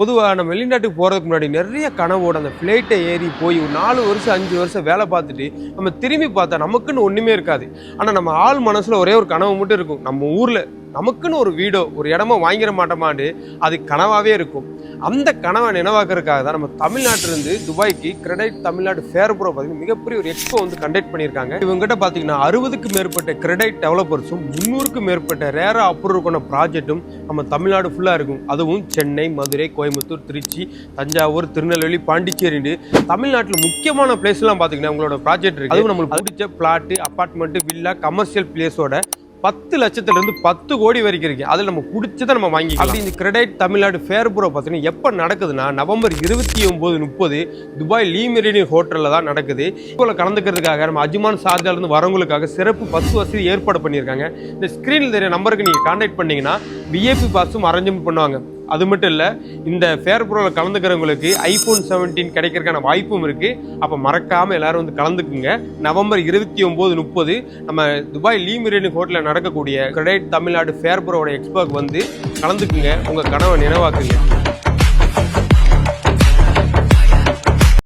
பொதுவாக நம்ம வெளிநாட்டுக்கு போகிறதுக்கு முன்னாடி நிறைய கனவோட அந்த ஃப்ளைட்டை ஏறி போய் ஒரு 4 வருஷம் 5 வருஷம் வேலை பார்த்துட்டு நம்ம திரும்பி பார்த்தா நமக்குன்னு ஒன்றுமே இருக்காது. ஆனால் நம்ம ஆள் மனசில் ஒரே ஒரு கனவு மட்டும் இருக்கும். நம்ம ஊரில் நமக்குன்னு ஒரு வீடோ ஒரு இடமோ வாங்கிட மாட்டோமான்னு அது கனவாகவே இருக்கும். அந்த கனவை நினைவாக்குறதுக்காக தான் நம்ம தமிழ்நாட்டிலிருந்து துபாய்க்கு கிரெடைட் தமிழ்நாடு ஃபேர்புரோ பார்த்தீங்கன்னா மிகப்பெரிய ஒரு எக்ஸ்போ வந்து கண்டக்ட் பண்ணியிருக்காங்க. இவங்ககிட்ட பார்த்தீங்கன்னா 60க்கும் மேற்பட்ட கிரெடைட் டெவலப்பர்ஸும் 300க்கும் மேற்பட்ட ரேரா அப்ரூவ் பண்ண ப்ராஜெக்ட்டும் நம்ம தமிழ்நாடு ஃபுல்லாக இருக்கும். அதுவும் சென்னை, மதுரை, கோயம்புத்தூர், திருச்சி, தஞ்சாவூர், திருநெல்வேலி, பாண்டிச்சேரின்னு தமிழ்நாட்டில் முக்கியமான பிளேஸ்லாம் பார்த்தீங்கன்னா உங்களோட ப்ராஜெக்ட் இருக்குது. அதுவும் நம்மளுக்கு பிடிச்ச பிளாட்டு, அப்பார்ட்மெண்ட்டு, வில்லா, கமர்ஷியல் பிளேஸோட 10 லட்சத்திலிருந்து 10 கோடி வரைக்கும் இருக்கு. அதில் நம்ம பிடிச்சதை நம்ம வாங்கி. அப்படி இந்த கிரெடைட் தமிழ்நாடு ஃபேர்புரோ பார்த்தீங்கன்னா எப்போ நடக்குதுன்னா நவம்பர் 29, 30 துபாய் லீ மெரிடியன் ஹோட்டலில் தான் நடக்குது. இப்போ கலந்துக்கிறதுக்காக நம்ம அஜ்மான் ஷார்ஜாலேருந்து வரவங்களுக்காக சிறப்பு பஸ் வசதி ஏற்பாடு பண்ணியிருக்காங்க. இந்த ஸ்க்ரீனில் தெரிய நம்பருக்கு நீங்கள் கான்டாக்ட் பண்ணிங்கன்னா விஐபி பாஸும் அரேஞ்ச் பண்ணுவாங்க. அது மட்டும் இல்லை, இந்த ஃபேர்புரோவில் கலந்துக்கிறவங்களுக்கு iPhone 17 கிடைக்கிறதுக்கான வாய்ப்பும் இருக்குது. அப்போ மறக்காமல் எல்லாரும் வந்து கலந்துக்குங்க. நவம்பர் 29, 30 நம்ம துபாய் லீ மெரிடியன் ஹோட்டலில் நடக்கக்கூடிய கிரெடைட் தமிழ்நாடு ஃபேர்புரோட எக்ஸ்போக்கு வந்து கலந்துக்குங்க. உங்கள் கனவை நினைவாக்குங்க.